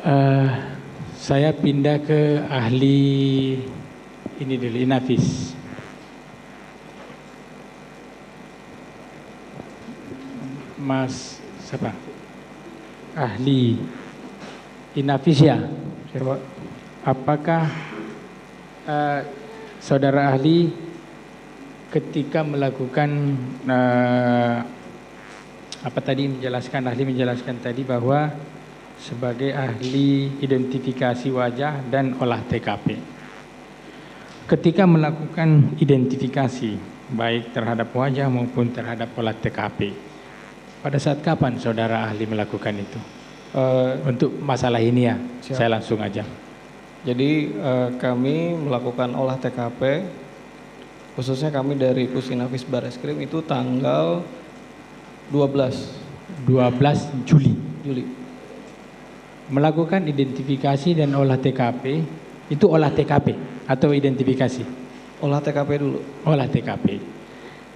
Eh, saya pindah ke ahli ini dulu, Inafis. Mas siapa? Ahli Inafis ya. Apakah saudara ahli ketika melakukan ahli menjelaskan tadi bahwa sebagai ahli identifikasi wajah dan olah TKP. Ketika melakukan identifikasi baik terhadap wajah maupun terhadap olah TKP, pada saat kapan saudara ahli melakukan itu? Untuk masalah ini ya, siap. Saya langsung aja. Jadi kami melakukan olah TKP, khususnya kami dari Pusinafis Bareskrim itu tanggal 12 Juli. Melakukan identifikasi dan olah TKP, itu olah TKP atau identifikasi? Olah TKP dulu. Olah TKP.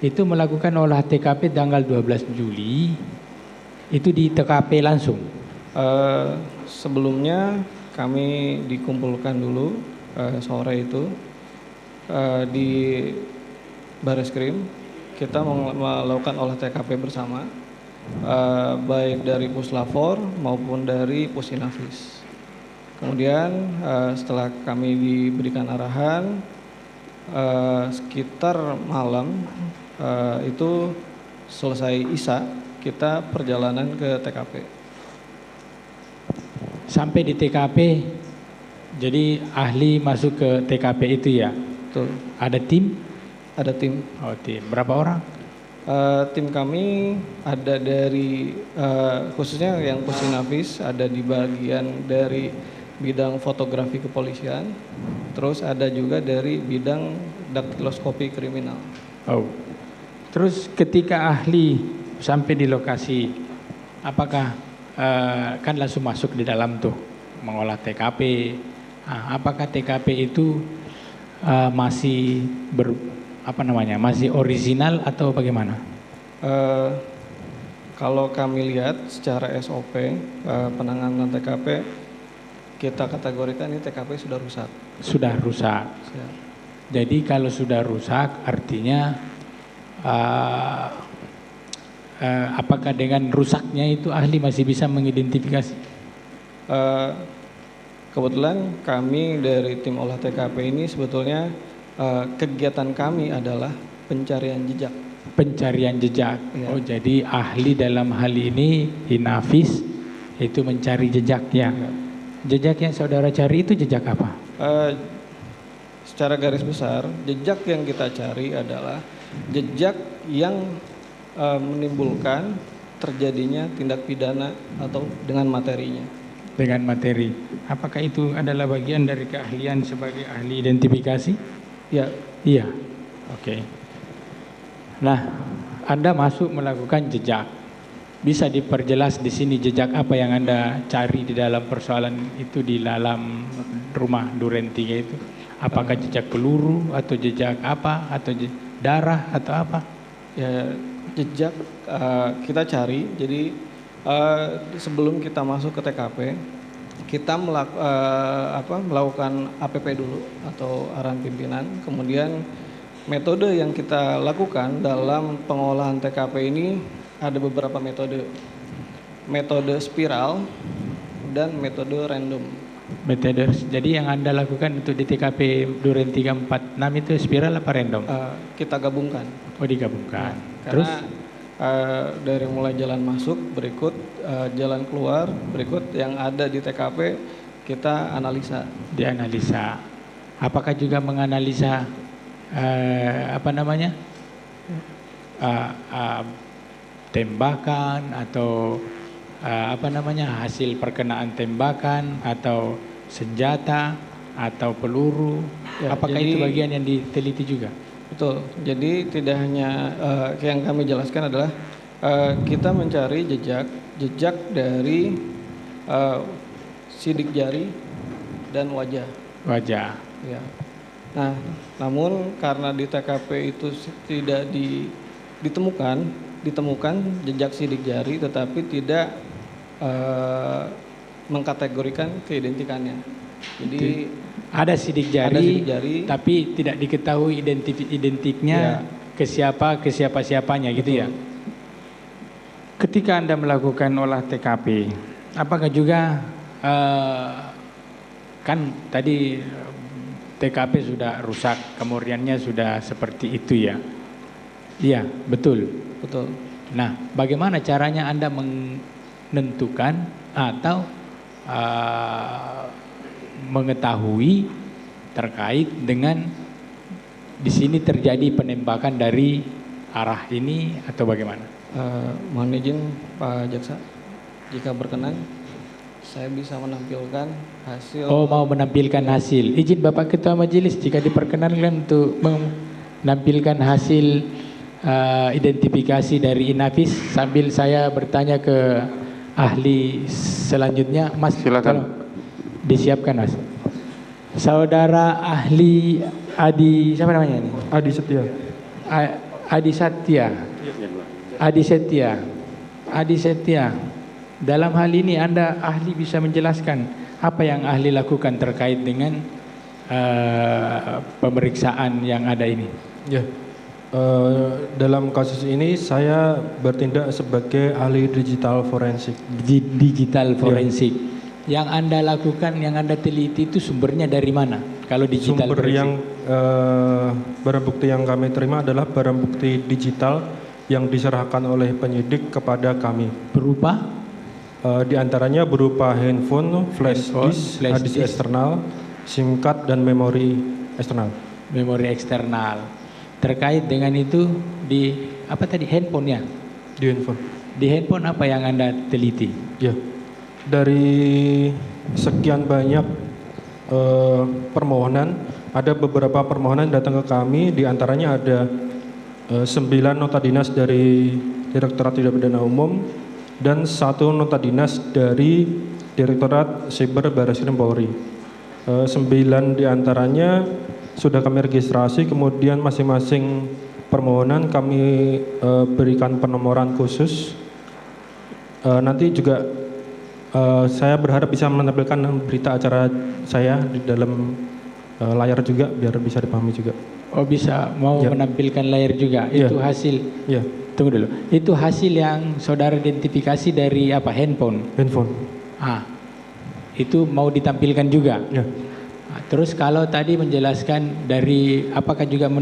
Itu melakukan olah TKP tanggal 12 Juli, itu di TKP langsung? Sebelumnya kami dikumpulkan dulu sore itu di Bareskrim. Kita melakukan olah TKP bersama. Baik dari Puslapor maupun dari Pusinafis. Kemudian setelah kami diberikan arahan sekitar malam itu selesai Isya, kita perjalanan ke TKP. Sampai di TKP, jadi ahli masuk ke TKP itu ya? Betul. Ada tim? Ada tim. Oh, tim. Berapa orang? Tim kami ada dari khususnya yang Pusinafis ada di bagian dari bidang fotografi kepolisian, terus ada juga dari bidang daktiloskopi kriminal. Oh, terus ketika ahli sampai di lokasi, apakah kan langsung masuk di dalam tuh mengolah TKP? Apakah TKP itu masih masih orisinal atau bagaimana? Kalau kami lihat secara SOP penanganan TKP, kita kategorikan ini TKP sudah rusak. Sudah rusak. Ya. Jadi kalau sudah rusak artinya apakah dengan rusaknya itu ahli masih bisa mengidentifikasi? Kebetulan kami dari tim olah TKP ini sebetulnya kegiatan kami adalah pencarian jejak. Pencarian jejak. Ya. Oh, jadi ahli dalam hal ini Inafis itu mencari jejaknya. Ya. Jejak yang saudara cari itu jejak apa? Secara garis besar, jejak yang kita cari adalah jejak yang menimbulkan terjadinya tindak pidana atau dengan materinya. Dengan materi. Apakah itu adalah bagian dari keahlian sebagai ahli identifikasi? Ya. Iya. Oke. Nah, Anda masuk melakukan jejak. Bisa diperjelas di sini jejak apa yang Anda cari di dalam persoalan itu di dalam rumah Duren 3 itu? Apakah jejak peluru atau jejak apa atau darah atau apa? Ya, jejak kita cari. Jadi sebelum kita masuk ke TKP, kita melakukan APP dulu atau arahan pimpinan. Kemudian metode yang kita lakukan dalam pengolahan TKP ini ada beberapa metode. Metode spiral dan metode random. Metode. Jadi yang Anda lakukan untuk di TKP Duren 346 itu spiral apa random? Kita gabungkan. Oh, digabungkan. Terus dari mulai jalan masuk, berikut jalan keluar, berikut yang ada di TKP kita analisa. Dianalisa. Apakah juga menganalisa tembakan atau hasil perkenaan tembakan atau senjata atau peluru? Ya, apakah itu bagian yang diteliti juga? Betul. Jadi tidak hanya yang kami jelaskan adalah kita mencari jejak dari sidik jari dan wajah. Wajah. Ya. Nah, namun karena di TKP itu tidak ditemukan jejak sidik jari, tetapi tidak mengkategorikan keidentikannya. Jadi ada sidik ada jari, sidik jari, tapi tidak diketahui identiknya ke siapa-siapanya gitu ya. Ketika Anda melakukan olah TKP, apakah juga kan tadi TKP sudah rusak, kemudiannya sudah seperti itu ya? Iya, betul. betul. Nah, bagaimana caranya Anda menentukan atau mengetahui terkait dengan di sini terjadi penembakan dari arah ini atau bagaimana? Mohon izin Pak Jaksa, jika berkenan saya bisa menampilkan hasil. Oh, mau menampilkan hasil. Izin Bapak Ketua Majelis jika diperkenankan untuk menampilkan hasil identifikasi dari Inavis sambil saya bertanya ke ahli selanjutnya. Mas, silakan. Disiapkan Mas. Saudara ahli Adi, siapa namanya ini? Adi Setia. Adi Setia. Adi Setia. Dalam hal ini Anda ahli bisa menjelaskan apa yang ahli lakukan terkait dengan pemeriksaan yang ada ini? Ya. Dalam kasus ini saya bertindak sebagai ahli digital forensik. Digital forensik. Yang Anda lakukan, yang Anda teliti itu sumbernya dari mana? Kalau digital Sumber forensik? yang barang bukti yang kami terima adalah barang bukti digital yang diserahkan oleh penyidik kepada kami. Berupa? Di antaranya berupa handphone, flash disk, hard disk eksternal, SIM card dan memori eksternal. Memori eksternal. Terkait dengan itu di apa tadi handphonenya? Di handphone. Di handphone apa yang Anda teliti? Ya. Dari sekian banyak permohonan, ada beberapa permohonan datang ke kami, di antaranya ada 9 nota dinas dari Direktorat Tindak Pidana Umum dan 1 nota dinas dari Direktorat Siber Barreskrim Polri. 9 di antaranya sudah kami registrasi, kemudian masing-masing permohonan kami berikan penomoran khusus. Nanti juga saya berharap bisa menampilkan berita acara saya di dalam layar juga biar bisa dipahami juga. Oh, bisa mau menampilkan layar juga. Itu hasil. Ya. Tunggu dulu. Itu hasil yang saudara identifikasi dari apa? Handphone. Handphone. Itu mau ditampilkan juga. Ya. Terus kalau tadi menjelaskan dari apakah juga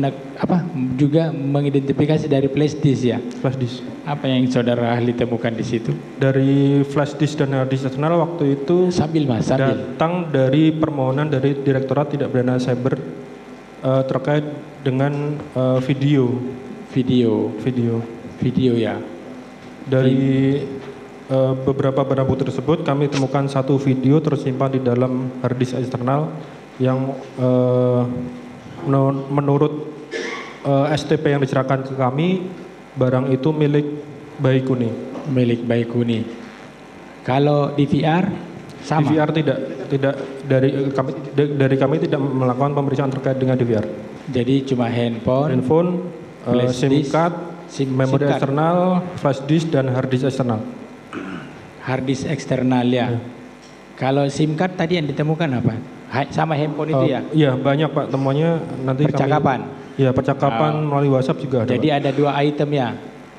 juga mengidentifikasi dari flash disk ya? Flash disk. Apa yang saudara ahli temukan di situ? Dari flash disk dan hard disk eksternal waktu itu sambil datang dari permohonan dari Direktorat Tindak Pidana Cyber terkait dengan video ya. Dari beberapa barang bukti tersebut kami temukan satu video tersimpan di dalam hard disk eksternal yang menurut STP yang diserahkan ke kami, barang itu milik Baikuni. Milik Baikuni. Kalau DVR sama? DVR tidak dari kami tidak melakukan pemeriksaan terkait dengan DVR. Jadi cuma handphone, SIM card, memori eksternal, flash disk dan hard disk eksternal. Hard disk eksternal ya. Kalau SIM card tadi yang ditemukan apa? Sama handphone itu ya? Iya, banyak Pak temuannya nanti percakapan. Percakapan melalui WhatsApp juga ada. Jadi Pak. ada 2 item ya.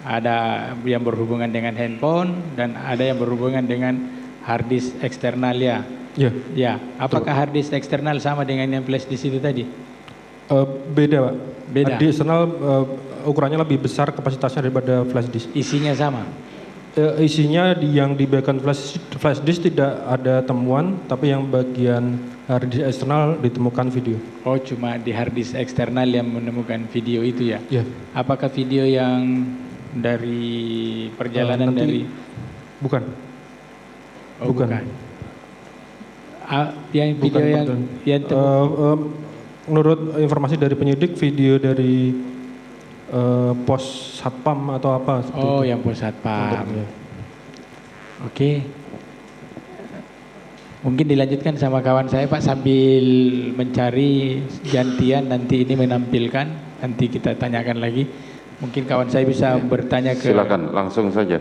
Ada yang berhubungan dengan handphone dan ada yang berhubungan dengan hard disk eksternal ya. Iya. Ya, apakah hard disk eksternal sama dengan yang flash disk itu tadi? Beda Pak. Beda. Hard disk eksternal ukurannya lebih besar kapasitasnya daripada flash disk. Isinya sama? Isinya yang di bagian flash disk tidak ada temuan, tapi yang bagian hard disk eksternal ditemukan video. Oh, cuma di hard disk eksternal yang menemukan video itu ya? Iya. Apakah video yang dari perjalanan dari? Bukan. Oh, bukan. Yang video bukan, yang menurut informasi dari penyidik, video dari pos satpam atau apa? Oh, itu. Yang pos satpam. Ya. Oke. Mungkin dilanjutkan sama kawan saya Pak sambil mencari gantian nanti ini menampilkan, nanti kita tanyakan lagi. Mungkin kawan saya bisa bertanya ke. Silakan langsung saja.